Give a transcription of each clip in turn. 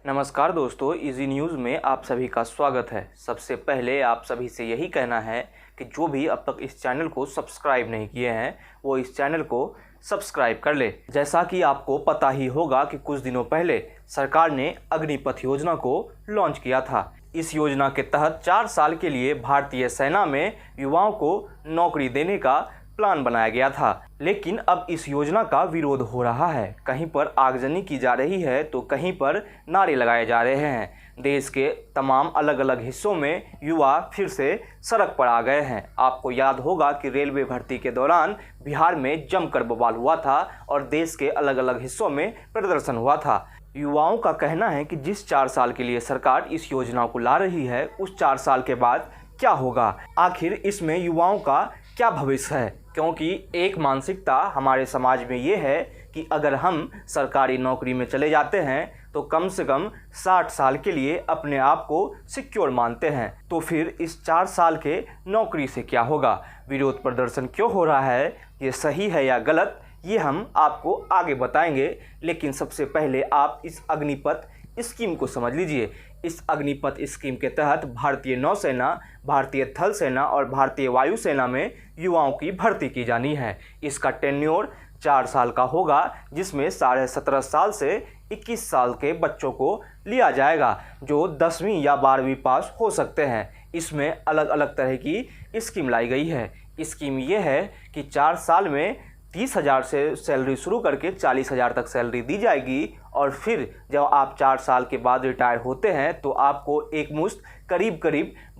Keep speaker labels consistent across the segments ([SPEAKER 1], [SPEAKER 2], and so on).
[SPEAKER 1] नमस्कार दोस्तों, easy news में आप सभी का स्वागत है। सबसे पहले आप सभी से यही कहना है कि जो भी अब तक इस चैनल को सब्सक्राइब नहीं किए हैं वो इस चैनल को सब्सक्राइब कर ले। जैसा कि आपको पता ही होगा कि कुछ दिनों पहले सरकार ने अग्निपथ योजना को लॉन्च किया था। इस योजना के तहत 4 साल के लिए भारतीय सेना में युवाओं को नौकरी देने का प्लान बनाया गया था, लेकिन अब इस योजना का विरोध हो रहा है। कहीं पर आगजनी की जा रही है तो कहीं पर नारे लगाए जा रहे हैं। देश के तमाम अलग अलग हिस्सों में युवा फिर से सड़क पर आ गए हैं। आपको याद होगा कि रेलवे भर्ती के दौरान बिहार में जमकर बवाल हुआ था और देश के अलग अलग हिस्सों में प्रदर्शन हुआ था। युवाओं का कहना है कि जिस 4 साल के लिए सरकार इस योजना को ला रही है, उस 4 साल के बाद क्या होगा, आखिर इसमें युवाओं का क्या भविष्य है। क्योंकि एक मानसिकता हमारे समाज में ये है कि अगर हम सरकारी नौकरी में चले जाते हैं तो कम से कम 60 साल के लिए अपने आप को सिक्योर मानते हैं। तो फिर इस 4 साल के नौकरी से क्या होगा, विरोध प्रदर्शन क्यों हो रहा है, ये सही है या गलत, ये हम आपको आगे बताएंगे। लेकिन सबसे पहले आप इस अग्निपथ स्कीम को समझ लीजिए। इस अग्निपथ स्कीम के तहत भारतीय नौसेना, भारतीय थल सेना और भारतीय वायुसेना में युवाओं की भर्ती की जानी है। इसका टेन्योर 4 साल का होगा, जिसमें 17.5 साल से 21 साल के बच्चों को लिया जाएगा जो 10वीं या 12वीं पास हो सकते हैं। इसमें अलग अलग तरह की स्कीम लाई गई है। स्कीम ये है कि 4 साल में 30,000 से सैलरी शुरू करके 40,000 तक सैलरी दी जाएगी और फिर जब आप 4 साल के बाद रिटायर होते हैं तो आपको एक मुश्त करीब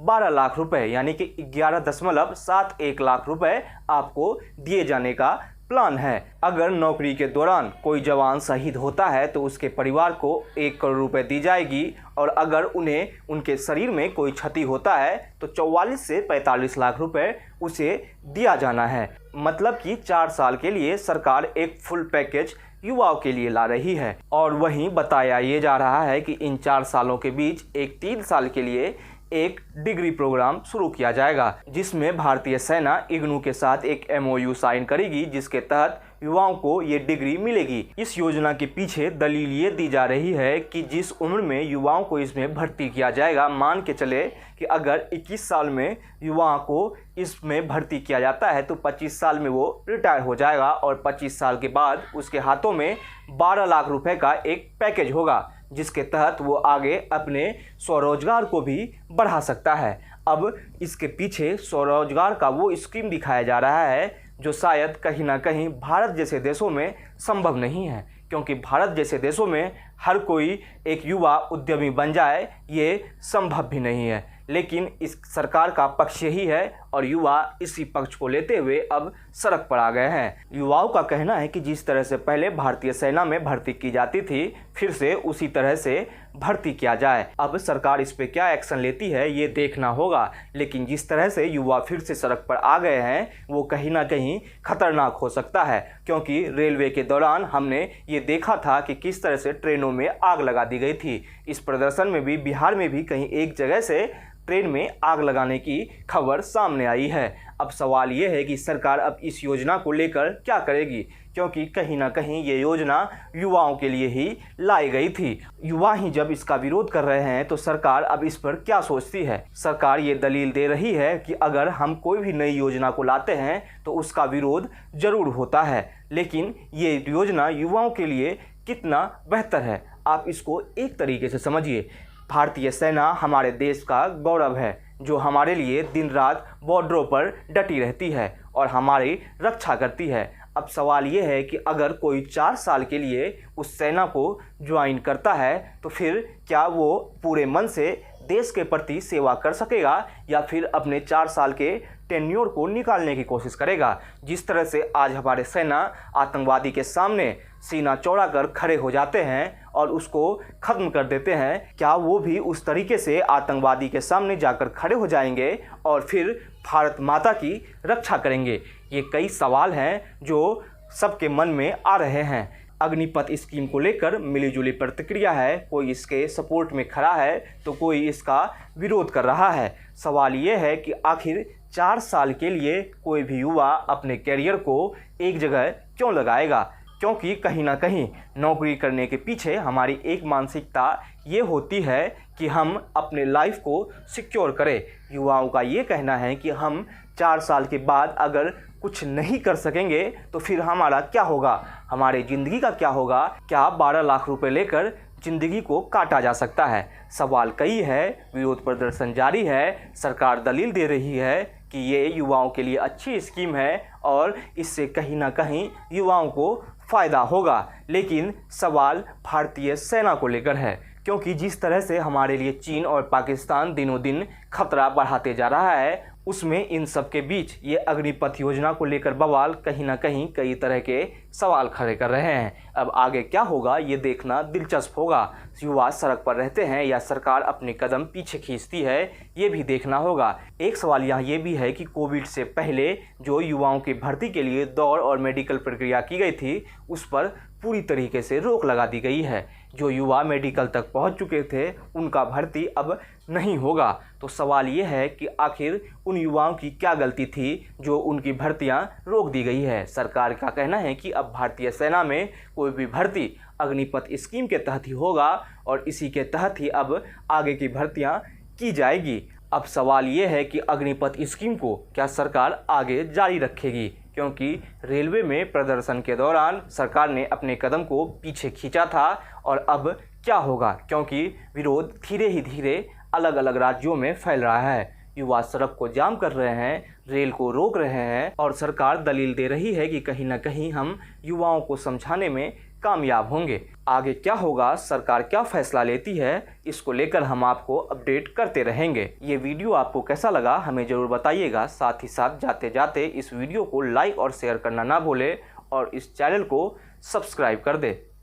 [SPEAKER 1] 12 लाख रुपए यानी कि 11.71 लाख रुपए आपको दिए जाने का प्लान है। अगर नौकरी के दौरान कोई जवान शहीद होता है तो उसके परिवार को 1 करोड़ रुपए दी जाएगी और अगर उन्हें उनके शरीर में कोई क्षति होता है तो 44 से 45 लाख रुपए उसे दिया जाना है। मतलब कि 4 साल के लिए सरकार एक फुल पैकेज युवाओं के लिए ला रही है। और वहीं बताया ये जा रहा है कि इन 4 सालों के बीच एक 3 साल के लिए एक डिग्री प्रोग्राम शुरू किया जाएगा, जिसमें भारतीय सेना इग्नू के साथ एक MOU साइन करेगी, जिसके तहत युवाओं को ये डिग्री मिलेगी। इस योजना के पीछे दलील ये दी जा रही है कि जिस उम्र में युवाओं को इसमें भर्ती किया जाएगा, मान के चले कि अगर 21 साल में युवाओं को इसमें भर्ती किया जाता है तो 25 साल में वो रिटायर हो जाएगा और 25 साल के बाद उसके हाथों में 12 लाख रुपए का एक पैकेज होगा, जिसके तहत वो आगे अपने स्वरोजगार को भी बढ़ा सकता है। अब इसके पीछे स्वरोजगार का वो स्कीम दिखाया जा रहा है जो शायद कहीं ना कहीं भारत जैसे देशों में संभव नहीं है, क्योंकि भारत जैसे देशों में हर कोई एक युवा उद्यमी बन जाए ये संभव भी नहीं है। लेकिन इस सरकार का पक्ष यही है और युवा इसी पक्ष को लेते हुए अब सड़क पर आ गए हैं। युवाओं का कहना है कि जिस तरह से पहले भारतीय सेना में भर्ती की जाती थी फिर से उसी तरह से भर्ती किया जाए। अब सरकार इस पे क्या एक्शन लेती है ये देखना होगा, लेकिन जिस तरह से युवा फिर से सड़क पर आ गए हैं वो कहीं ना कहीं खतरनाक हो सकता है। क्योंकि रेलवे के दौरान हमने ये देखा था कि किस तरह से ट्रेनों में आग लगा दी गई थी। इस प्रदर्शन में भी बिहार में भी कहीं एक जगह से ट्रेन में आग लगाने की खबर सामने आई है। अब सवाल ये है कि सरकार अब इस योजना को लेकर क्या करेगी, क्योंकि कहीं ना कहीं ये योजना युवाओं के लिए ही लाई गई थी। युवा ही जब इसका विरोध कर रहे हैं तो सरकार अब इस पर क्या सोचती है। सरकार ये दलील दे रही है कि अगर हम कोई भी नई योजना को लाते हैं तो उसका विरोध जरूर होता है, लेकिन ये योजना युवाओं के लिए कितना बेहतर है आप इसको एक तरीके से समझिए। भारतीय सेना हमारे देश का गौरव है, जो हमारे लिए दिन रात बॉर्डरों पर डटी रहती है और हमारी रक्षा करती है। अब सवाल ये है कि अगर कोई 4 साल के लिए उस सेना को ज्वाइन करता है तो फिर क्या वो पूरे मन से देश के प्रति सेवा कर सकेगा या फिर अपने 4 साल के टेन्योर को निकालने की कोशिश करेगा। जिस तरह से आज हमारे सेना आतंकवादी के सामने सीना चौड़ा कर खड़े हो जाते हैं और उसको ख़त्म कर देते हैं, क्या वो भी उस तरीके से आतंकवादी के सामने जाकर खड़े हो जाएंगे और फिर भारत माता की रक्षा करेंगे। ये कई सवाल हैं जो सबके मन में आ रहे हैं। अग्निपथ स्कीम को लेकर मिलीजुली प्रतिक्रिया है, कोई इसके सपोर्ट में खड़ा है तो कोई इसका विरोध कर रहा है। सवाल ये है कि आखिर 4 साल के लिए कोई भी युवा अपने कैरियर को एक जगह क्यों लगाएगा, क्योंकि कहीं ना कहीं नौकरी करने के पीछे हमारी एक मानसिकता ये होती है कि हम अपने लाइफ को सिक्योर करें। युवाओं का ये कहना है कि हम 4 साल के बाद अगर कुछ नहीं कर सकेंगे तो फिर हमारा क्या होगा, हमारे ज़िंदगी का क्या होगा, क्या 12 लाख रुपए लेकर ज़िंदगी को काटा जा सकता है। सवाल कई है, विरोध प्रदर्शन जारी है, सरकार दलील दे रही है कि ये युवाओं के लिए अच्छी स्कीम है और इससे कहीं ना कहीं युवाओं को फ़ायदा होगा। लेकिन सवाल भारतीय सेना को लेकर है, क्योंकि जिस तरह से हमारे लिए चीन और पाकिस्तान दिनों दिन खतरा बढ़ाते जा रहा है, उसमें इन सब के बीच ये अग्निपथ योजना को लेकर बवाल कहीं ना कहीं कई तरह के सवाल खड़े कर रहे हैं। अब आगे क्या होगा ये देखना दिलचस्प होगा। युवा सड़क पर रहते हैं या सरकार अपने कदम पीछे खींचती है, ये भी देखना होगा। एक सवाल यहाँ ये भी है कि कोविड से पहले जो युवाओं की भर्ती के लिए दौड़ और मेडिकल प्रक्रिया की गई थी, उस पर पूरी तरीके से रोक लगा दी गई है। जो युवा मेडिकल तक पहुंच चुके थे उनका भर्ती अब नहीं होगा। तो सवाल ये है कि आखिर उन युवाओं की क्या गलती थी जो उनकी भर्तियां रोक दी गई है। सरकार का कहना है कि अब भारतीय सेना में कोई भी भर्ती अग्निपथ स्कीम के तहत ही होगा और इसी के तहत ही अब आगे की भर्तियां की जाएगी। अब सवाल ये है कि अग्निपथ स्कीम को क्या सरकार आगे जारी रखेगी, क्योंकि रेलवे में प्रदर्शन के दौरान सरकार ने अपने कदम को पीछे खींचा था और अब क्या होगा, क्योंकि विरोध धीरे ही धीरे अलग अलग राज्यों में फैल रहा है। युवा सड़क को जाम कर रहे हैं, रेल को रोक रहे हैं और सरकार दलील दे रही है कि कहीं ना कहीं हम युवाओं को समझाने में कामयाब होंगे। आगे क्या होगा, सरकार क्या फैसला लेती है, इसको लेकर हम आपको अपडेट करते रहेंगे। ये वीडियो आपको कैसा लगा हमें ज़रूर बताइएगा। साथ ही साथ जाते जाते इस वीडियो को लाइक और शेयर करना ना भूलें और इस चैनल को सब्सक्राइब कर दें।